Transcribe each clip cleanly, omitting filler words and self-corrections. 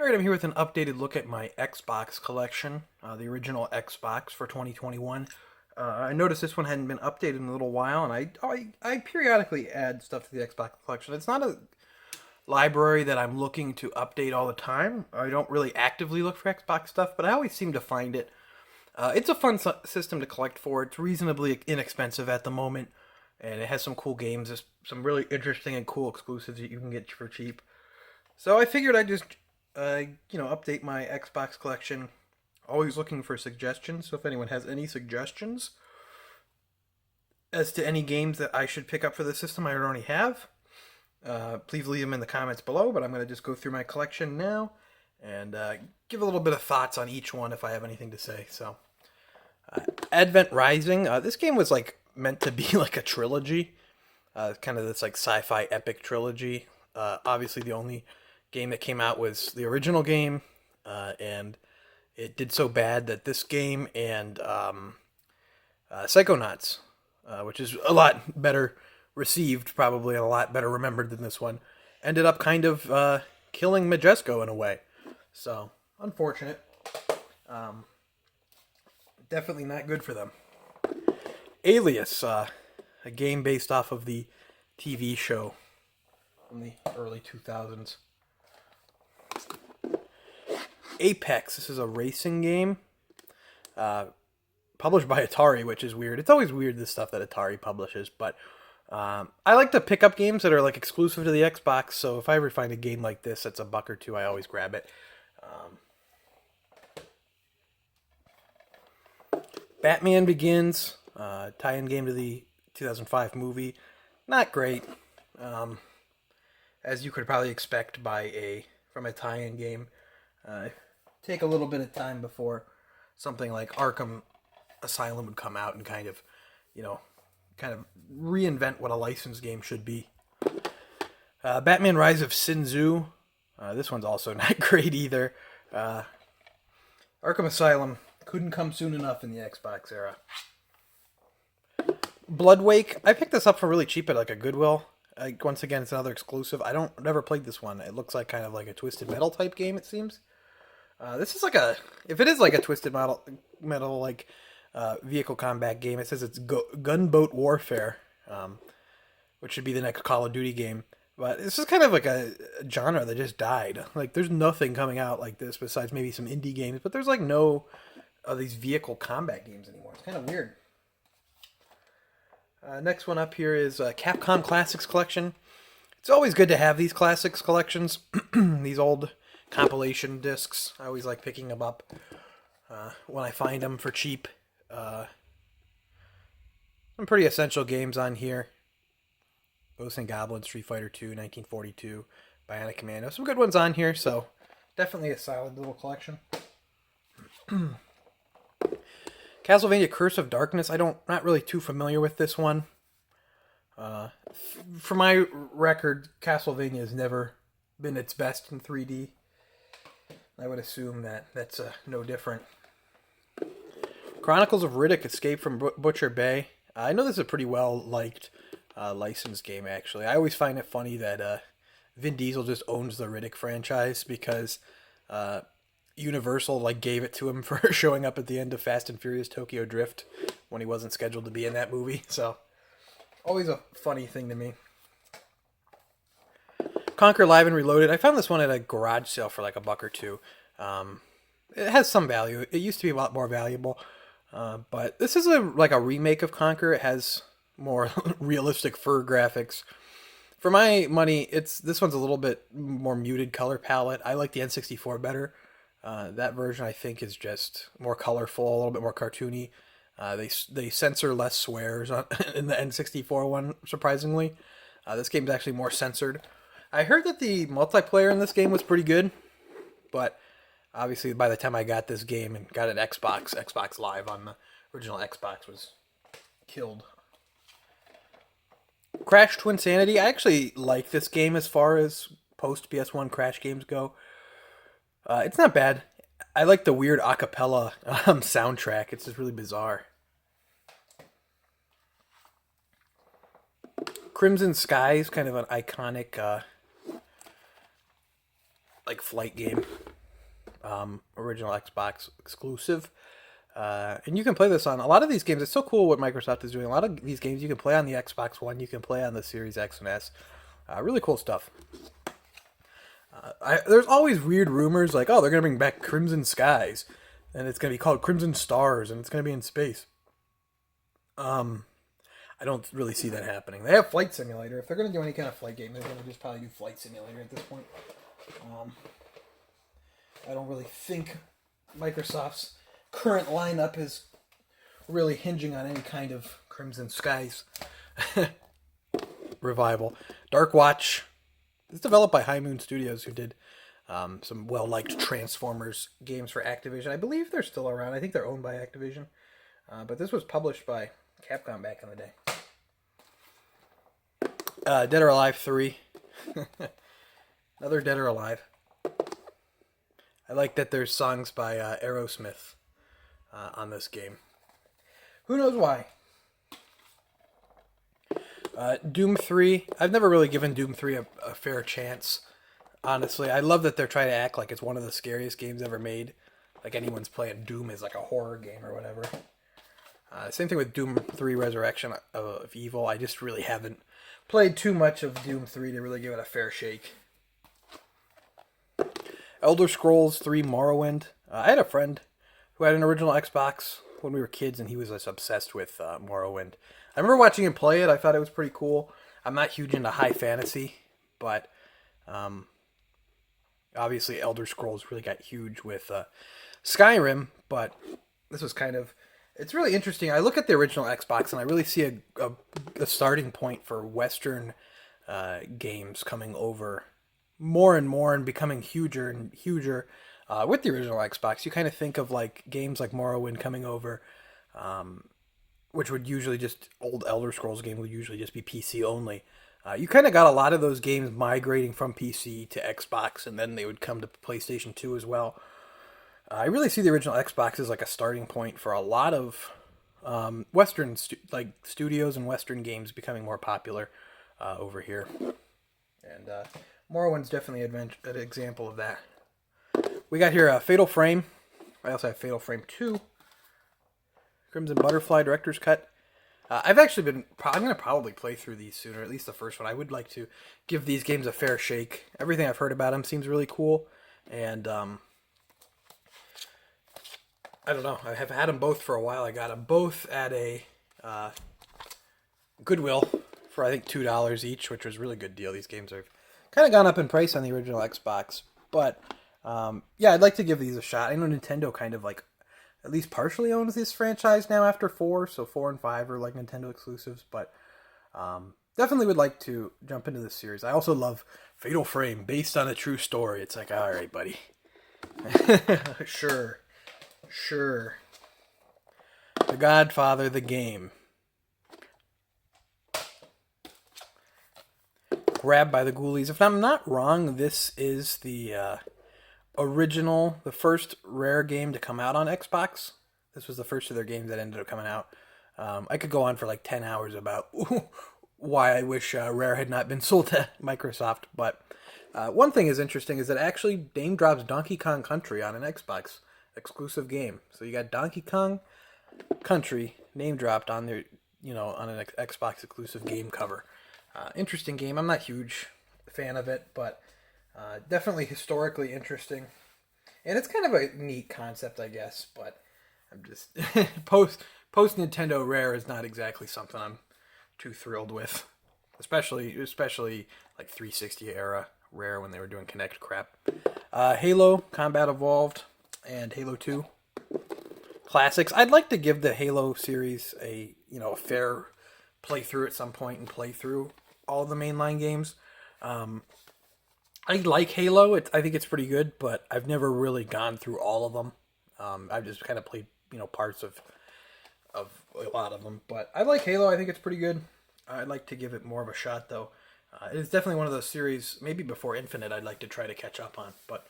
Alright, I'm here with an updated look at my Xbox collection, the original Xbox for 2021. I noticed this one hadn't been updated in a little while, and I periodically add stuff to the Xbox collection. It's not a library that I'm looking to update all the time. I don't really actively look for Xbox stuff, but I always seem to find it. It's a fun system to collect for. It's reasonably inexpensive at the moment, and it has some cool games. There's some really interesting and cool exclusives that you can get for cheap. So I figured I'd just update my Xbox collection. Always looking for suggestions. So if anyone has any suggestions as to any games that I should pick up for the system I already have, please leave them in the comments below. But I'm going to just go through my collection now and give a little bit of thoughts on each one if I have anything to say. So, Advent Rising. This game was like meant to be like a trilogy, kind of this like sci-fi epic trilogy. Obviously, the only game that came out was the original game, and it did so bad that this game and Psychonauts, which is a lot better received, probably, and a lot better remembered than this one, ended up kind of killing Majesco in a way. So, unfortunate. Definitely not good for them. Alias, a game based off of the TV show from the early 2000s. Apex, this is a racing game published by Atari, which is weird. It's always weird, this stuff that Atari publishes, but I like to pick up games that are like exclusive to the Xbox, so if I ever find a game like this that's a buck or two, I always grab it. Batman Begins, tie-in game to the 2005 movie. Not great, as you could probably expect from a tie-in game. Take a little bit of time before something like Arkham Asylum would come out and kind of reinvent what a licensed game should be. Batman Rise of Sin Tzu. This one's also not great either. Arkham Asylum couldn't come soon enough in the Xbox era. Bloodwake. I picked this up for really cheap at like a Goodwill. Once again, it's another exclusive. Never played this one. It looks like kind of like a Twisted Metal type game, it seems. This is if it is like a Twisted Metal like vehicle combat game, it says it's gunboat warfare, which should be the next Call of Duty game. But this is kind of like a genre that just died. Like, there's nothing coming out like this besides maybe some indie games, but there's like no of these vehicle combat games anymore. It's kind of weird. Next one up here is Capcom Classics Collection. It's always good to have these classics collections, these old compilation discs. I always like picking them up when I find them for cheap. Some pretty essential games on here. Ghosts and Goblins, Street Fighter 2, 1942, Bionic Commando. Some good ones on here, so definitely a solid little collection. Castlevania Curse of Darkness. Not really too familiar with this one. For my record, Castlevania has never been its best in 3D. I would assume that's no different. Chronicles of Riddick: Escape from Butcher Bay. I know this is a pretty well-liked licensed game, actually. I always find it funny that Vin Diesel just owns the Riddick franchise because Universal gave it to him for showing up at the end of Fast and Furious Tokyo Drift when he wasn't scheduled to be in that movie. So, always a funny thing to me. Conquer Live and Reloaded. I found this one at a garage sale for like a buck or two. It has some value. It used to be a lot more valuable. But this is a remake of Conquer. It has more realistic fur graphics. For my money, this one's a little bit more muted color palette. I like the N64 better. That version, I think, is just more colorful, a little bit more cartoony. They censor less swears in the N64 one, surprisingly. This game's actually more censored. I heard that the multiplayer in this game was pretty good, but obviously by the time I got this game and got an Xbox Live on the original Xbox was killed. Crash Twinsanity. I actually like this game as far as post PS1 Crash games go. It's not bad. I like the weird acapella soundtrack. It's just really bizarre. Crimson Skies, kind of an iconic flight game. original Xbox exclusive. And you can play this on a lot of these games. It's so cool what Microsoft is doing. A lot of these games you can play on the Xbox One, you can play on the Series X and S. Really cool stuff. There's always weird rumors like, oh, they're going to bring back Crimson Skies, and it's going to be called Crimson Stars, and it's going to be in space. I don't really see that happening. They have Flight Simulator. If they're going to do any kind of flight game, they're going to just probably do Flight Simulator at this point. I don't really think Microsoft's current lineup is really hinging on any kind of Crimson Skies revival. Dark Watch is developed by High Moon Studios, who did some well-liked Transformers games for Activision. I believe they're still around. I think they're owned by Activision. But this was published by Capcom back in the day. Dead or Alive 3. Another Dead or Alive. I like that there's songs by Aerosmith on this game. Who knows why? Doom 3. I've never really given Doom 3 a fair chance, honestly. I love that they're trying to act like it's one of the scariest games ever made. Like anyone's playing Doom as like a horror game or whatever. Same thing with Doom 3 Resurrection of Evil. I just really haven't played too much of Doom 3 to really give it a fair shake. Elder Scrolls 3 Morrowind. I had a friend who had an original Xbox when we were kids, and he was just obsessed with Morrowind. I remember watching him play it. I thought it was pretty cool. I'm not huge into high fantasy, but obviously Elder Scrolls really got huge with Skyrim, but this was kind of... It's really interesting. I look at the original Xbox, and I really see a starting point for Western games coming over more and more and becoming huger and huger with the original Xbox. You kind of think of like games like Morrowind coming over, which would usually just, old Elder Scrolls game would usually just be PC only. You kind of got a lot of those games migrating from PC to Xbox, and then they would come to PlayStation 2 as well. I really see the original Xbox as like a starting point for a lot of Western studios and Western games becoming more popular over here. And Morrowind's definitely an example of that. We got here Fatal Frame. I also have Fatal Frame 2. Crimson Butterfly Director's Cut. I've actually been... I'm going to probably play through these soon, or at least the first one. I would like to give these games a fair shake. Everything I've heard about them seems really cool. And I don't know. I have had them both for a while. I got them both at a Goodwill for, I think, $2 each, which was a really good deal. These games have kind of gone up in price on the original Xbox. But, yeah, I'd like to give these a shot. I know Nintendo kind of, like, at least partially owns this franchise now after 4. So 4 and 5 are, like, Nintendo exclusives. But definitely would like to jump into this series. I also love Fatal Frame, based on a true story. It's like, all right, buddy. Sure. The Godfather, the game. Grabbed by the Ghoulies. If I'm not wrong, this is the original, the first Rare game to come out on Xbox. This was the first of their games that ended up coming out. I could go on for like 10 hours about why I wish Rare had not been sold to Microsoft. But one thing is interesting is that it actually name drops Donkey Kong Country on an Xbox exclusive game. So you got Donkey Kong Country name dropped on their, on an Xbox exclusive game cover. Interesting game. I'm not a huge fan of it, but definitely historically interesting. And it's kind of a neat concept, I guess, but I'm just post Nintendo Rare is not exactly something I'm too thrilled with. Especially like 360 era Rare when they were doing Kinect crap. Halo Combat Evolved and Halo 2 classics. I'd like to give the Halo series a fair playthrough at some point and play through all the mainline games. I like Halo. I think it's pretty good, but I've never really gone through all of them. I've just kind of played parts of a lot of them. But I like Halo. I think it's pretty good. I'd like to give it more of a shot, though. It's definitely one of those series, maybe before Infinite, I'd like to try to catch up on. But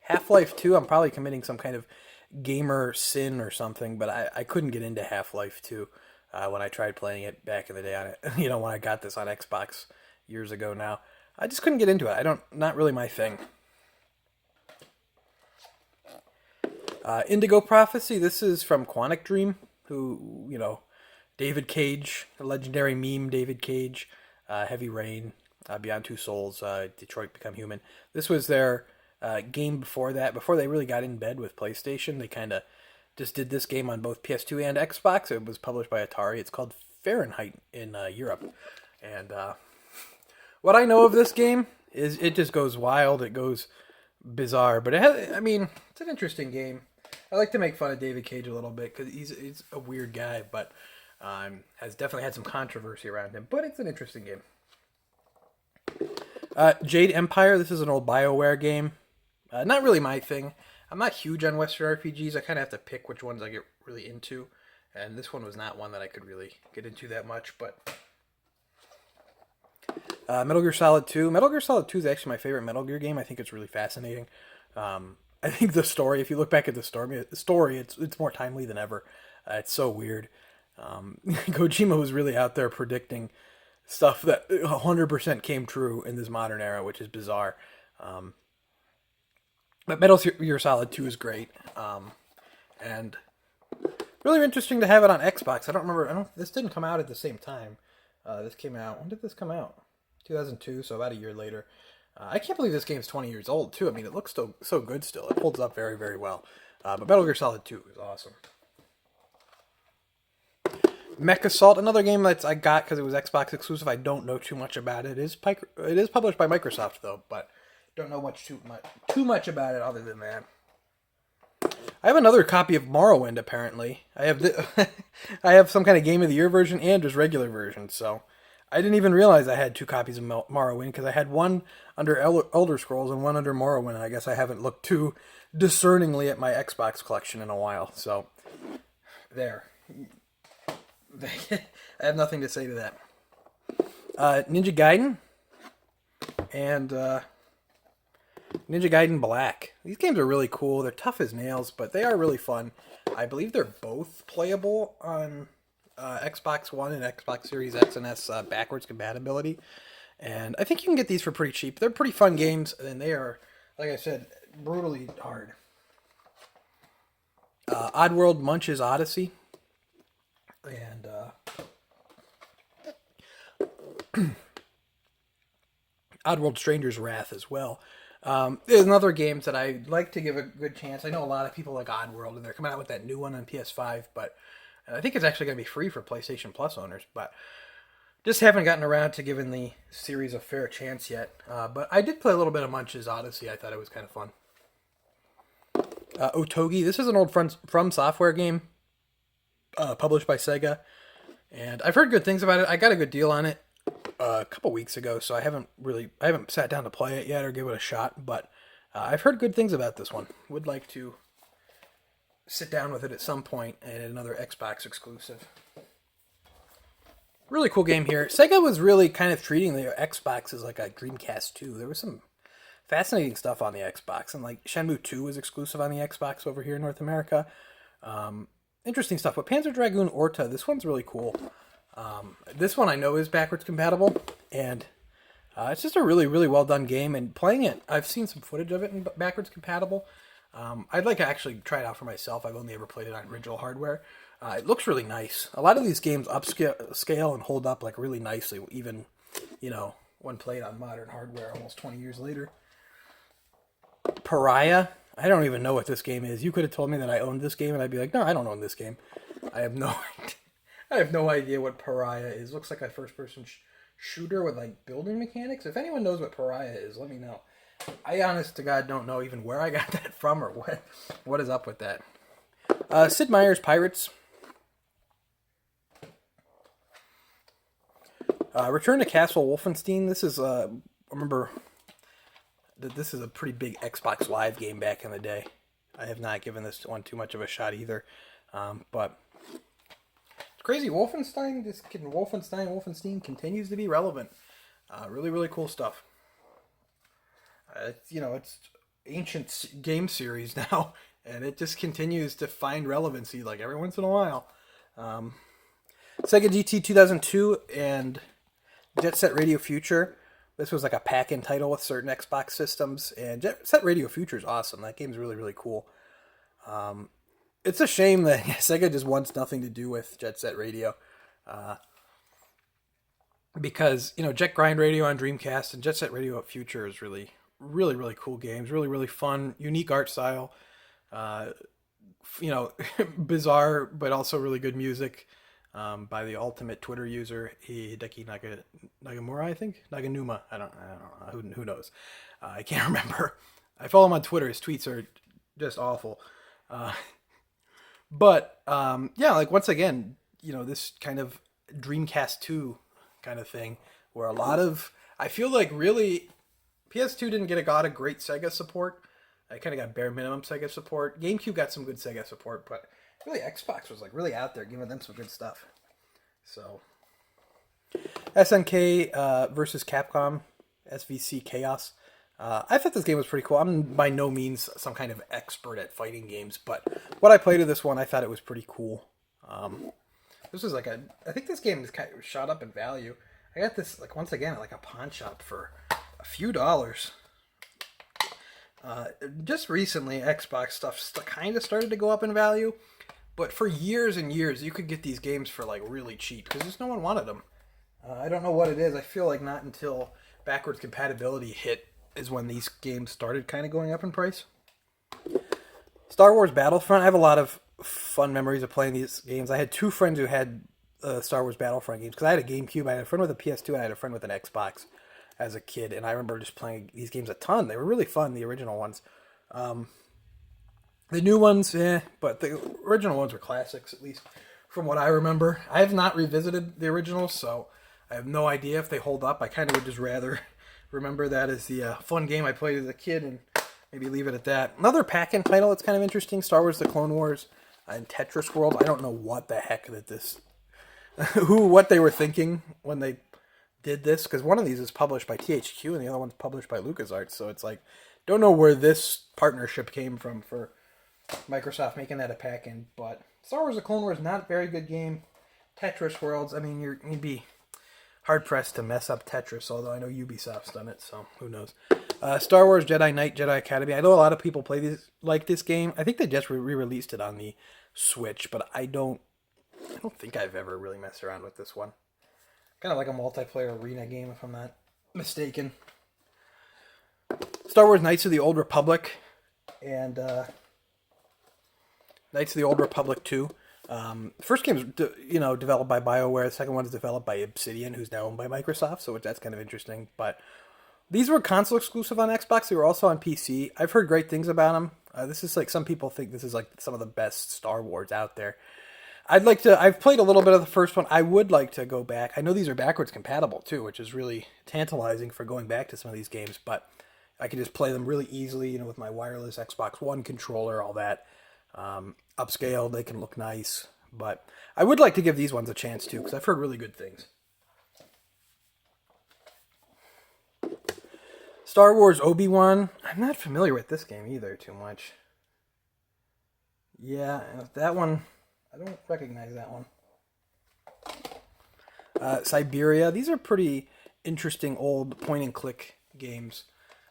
Half-Life 2, I'm probably committing some kind of gamer sin or something, but I couldn't get into Half-Life 2 when I tried playing it back in the day on it. When I got this on Xbox years ago now. I just couldn't get into it. Not really my thing. Indigo Prophecy. This is from Quantic Dream, who, David Cage, the legendary meme David Cage, Heavy Rain, Beyond Two Souls, Detroit Become Human. This was their game before that. Before they really got in bed with PlayStation, they kind of just did this game on both PS2 and Xbox. It was published by Atari. It's called Fahrenheit in Europe. And what I know of this game is it just goes wild. It goes bizarre. But it's an interesting game. I like to make fun of David Cage a little bit because he's a weird guy, but has definitely had some controversy around him. But it's an interesting game. Jade Empire. This is an old BioWare game. Not really my thing. I'm not huge on Western RPGs. I kind of have to pick which ones I get really into. And this one was not one that I could really get into that much. But Metal Gear Solid 2. Metal Gear Solid 2 is actually my favorite Metal Gear game. I think it's really fascinating. I think the story, if you look back at the story, it's more timely than ever. It's so weird. Kojima was really out there predicting stuff that 100% came true in this modern era, which is bizarre. But Metal Gear Solid 2 is great. And really interesting to have it on Xbox. I don't remember. This didn't come out at the same time. This came out. When did this come out? 2002, so about a year later. I can't believe this game's 20 years old, too. I mean, it looks so good still. It holds up very, very well. But Metal Gear Solid 2 is awesome. Mech Assault, another game that I got because it was Xbox exclusive. I don't know too much about it. It is published by Microsoft, though, but don't know too much about it other than that. I have another copy of Morrowind, apparently. I have some kind of Game of the Year version and just regular version, so I didn't even realize I had two copies of Morrowind, because I had one under Elder Scrolls and one under Morrowind, and I guess I haven't looked too discerningly at my Xbox collection in a while, so there. I have nothing to say to that. Ninja Gaiden and Ninja Gaiden Black. These games are really cool. They're tough as nails, but they are really fun. I believe they're both playable on Xbox One and Xbox Series X and S backwards compatibility. And I think you can get these for pretty cheap. They're pretty fun games, and they are, like I said, brutally hard. Oddworld Munch's Odyssey. And Oddworld Stranger's Wrath as well. There's another games that I'd like to give a good chance. I know a lot of people like Oddworld, and they're coming out with that new one on PS5, but I think it's actually going to be free for PlayStation Plus owners, but just haven't gotten around to giving the series a fair chance yet. But I did play a little bit of Munch's Odyssey. I thought it was kind of fun. Otogi. This is an old From Software game, published by Sega, and I've heard good things about it. I got a good deal on it a couple weeks ago, so I haven't sat down to play it yet or give it a shot, but I've heard good things about this one. Would like to sit down with it at some point, and another Xbox exclusive. Really cool game here. Sega was really kind of treating their Xbox as like a Dreamcast 2. There was some fascinating stuff on the Xbox, and like Shenmue 2 was exclusive on the Xbox over here in North America. Interesting stuff. But Panzer Dragoon Orta, this one's really cool. This one I know is backwards compatible, and it's just a really, really well done game. And playing it, I've seen some footage of it in backwards compatible. I'd like to actually try it out for myself. I've only ever played it on original hardware. It looks really nice. A lot of these games upscale and hold up like really nicely, even when played on modern hardware almost 20 years later. Pariah. I don't even know what this game is. You could have told me that I owned this game, and I'd be like, no, I don't own this game. I have no idea what Pariah is. Looks like a first-person shooter with like building mechanics. If anyone knows what Pariah is, let me know. I honest to God don't know even where I got that from or what is up with that. Sid Meier's Pirates. Return to Castle Wolfenstein. This is remember that this is a pretty big Xbox Live game back in the day. I have not given this one too much of a shot either, but it's crazy. Wolfenstein continues to be relevant. Really, really cool stuff. It's ancient game series now, and it just continues to find relevancy like every once in a while. Sega GT 2002 and Jet Set Radio Future. This was like a pack-in title with certain Xbox systems, and Jet Set Radio Future is awesome. That game's really, really cool. It's a shame that Sega just wants nothing to do with Jet Set Radio. Uh, because, Jet Grind Radio on Dreamcast and Jet Set Radio at Future is really, really, really cool games. Really, really fun, unique art style. Uh, bizarre, but also really good music by the ultimate Twitter user, Hideki Nagamura, I think? Naganuma. I don't know. Who knows? I can't remember. I follow him on Twitter. His tweets are just awful. Uh, yeah, like once again, this kind of Dreamcast 2 kind of thing where I feel like really PS2 didn't get a lot of great Sega support. I kind of got bare minimum Sega support. GameCube got some good Sega support, but really Xbox was like really out there giving them some good stuff. So SNK versus Capcom, SVC Chaos. I thought this game was pretty cool. I'm by no means some kind of expert at fighting games, but what I played of this one, I thought it was pretty cool. This was I think this game is kind of shot up in value. I got this once again at a pawn shop for a few dollars. Just recently, Xbox stuff kind of started to go up in value, but for years and years, you could get these games for really cheap because just no one wanted them. I don't know what it is. I feel like not until backwards compatibility hit is when these games started kind of going up in price. Star Wars Battlefront. I have a lot of fun memories of playing these games. I had two friends who had Star Wars Battlefront games because I had a GameCube. I had a friend with a PS2 and I had a friend with an Xbox as a kid, and I remember just playing these games a ton. They were really fun, the original ones. The new ones, but the original ones were classics, at least from what I remember. I have not revisited the originals, so I have no idea if they hold up. I kind of would just rather remember that as the fun game I played as a kid and maybe leave it at that. Another pack-in title that's kind of interesting, Star Wars The Clone Wars and Tetris World. I don't know what the heck what they were thinking when they did this, because one of these is published by THQ and the other one's published by LucasArts, so it's don't know where this partnership came from for Microsoft making that a pack-in, but Star Wars The Clone Wars, not a very good game. Tetris Worlds, I mean, you'd be hard-pressed to mess up Tetris, although I know Ubisoft's done it, so who knows. Star Wars Jedi Knight, Jedi Academy. I know a lot of people play this game. I think they just re-released it on the Switch, but I don't think I've ever really messed around with this one. Kind of like a multiplayer arena game, if I'm not mistaken. Star Wars Knights of the Old Republic and Knights of the Old Republic 2. First game is developed by BioWare. The second one is developed by Obsidian, who's now owned by Microsoft, so that's kind of interesting. But these were console exclusive on Xbox. They were also on PC. I've heard great things about them. This is some people think this is some of the best Star Wars out there. I've played a little bit of the first one. I would like to go back. I know these are backwards compatible too, which is really tantalizing for going back to some of these games, but I can just play them really easily, with my wireless Xbox One controller, all that. Upscaled, they can look nice, but I would like to give these ones a chance too, because I've heard really good things. Star Wars Obi-Wan. I'm not familiar with this game either too much. Yeah, that one, I don't recognize that one. Siberia. These are pretty interesting old point-and-click games.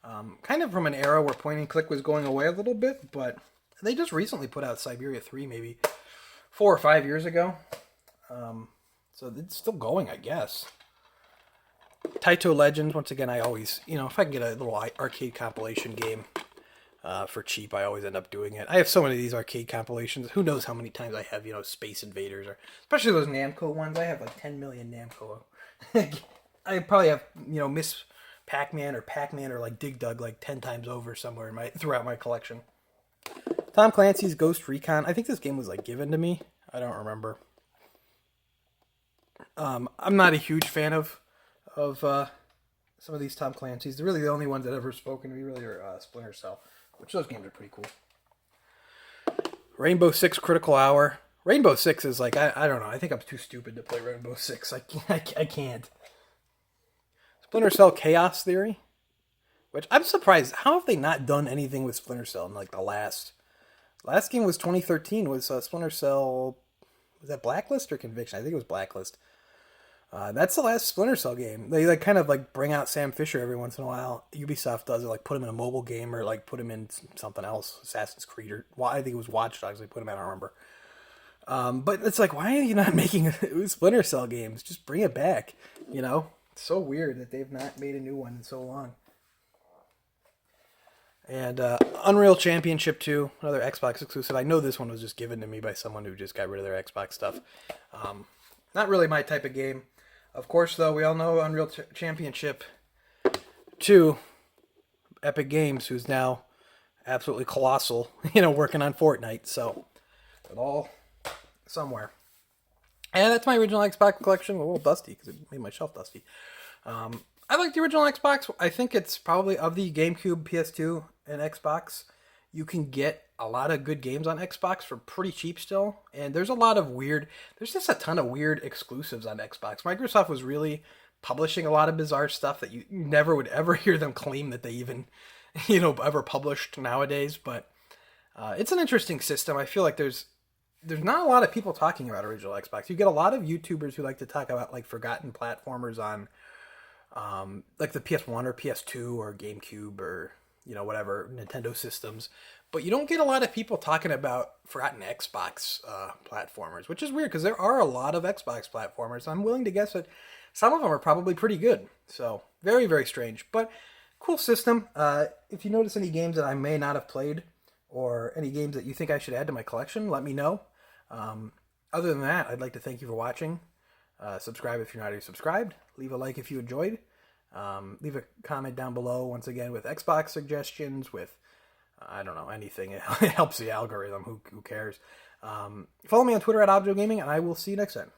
Kind of from an era where point-and-click was going away a little bit, but they just recently put out Siberia 3 maybe 4 or 5 years ago. So it's still going, I guess. Taito Legends, once again, I always, if I can get a little arcade compilation game for cheap, I always end up doing it. I have so many of these arcade compilations. Who knows how many times I have, Space Invaders, or especially those Namco ones. I have 10 million Namco. I probably have, Miss Pac-Man or Dig Dug 10 times over somewhere throughout my collection. Tom Clancy's Ghost Recon. I think this game was given to me. I don't remember. I'm not a huge fan of some of these Tom Clancy's. They're really the only ones that ever spoken to me really are Splinter Cell, which those games are pretty cool. Rainbow Six Critical Hour. Rainbow Six is I don't know. I think I'm too stupid to play Rainbow Six. I can't. Splinter Cell Chaos Theory, which I'm surprised. How have they not done anything with Splinter Cell in the last game was 2013 was Splinter Cell. Was that Blacklist or Conviction? I think it was Blacklist. That's the last Splinter Cell game. They like kind of like bring out Sam Fisher every once in a while. Ubisoft does it, like put him in a mobile game or like put him in something else, Assassin's Creed or well, I think it was Watch Dogs. They put him in. I don't remember. But it's like, why are you not making Splinter Cell games? Just bring it back. You know, it's so weird that they've not made a new one in so long. And Unreal Championship 2, another Xbox exclusive. I know this one was just given to me by someone who just got rid of their Xbox stuff. Not really my type of game. Of course, though, we all know Unreal Championship 2, Epic Games, who's now absolutely colossal, working on Fortnite. So, it's all somewhere. And that's my original Xbox collection. A little dusty because it made my shelf dusty. I like the original Xbox. I think it's probably of the GameCube, PS2, and Xbox. You can get a lot of good games on Xbox for pretty cheap still. And there's just a ton of weird exclusives on Xbox. Microsoft was really publishing a lot of bizarre stuff that you never would ever hear them claim that they even, ever published nowadays. But it's an interesting system. I feel like there's not a lot of people talking about original Xbox. You get a lot of YouTubers who like to talk about like forgotten platformers on like the PS1 or PS2 or GameCube or whatever Nintendo systems, but you don't get a lot of people talking about forgotten Xbox platformers, which is weird because there are a lot of Xbox platformers. I'm willing to guess that some of them are probably pretty good. So very, very strange, but cool system. If you notice any games that I may not have played or any games that you think I should add to my collection, let me know. Other than that, I'd like to thank you for watching. Subscribe if you're not already subscribed. Leave a like if you enjoyed. Leave a comment down below, once again, with Xbox suggestions, with, I don't know, anything. It helps the algorithm. Who cares? Follow me on Twitter at ObjoGaming, and I will see you next time.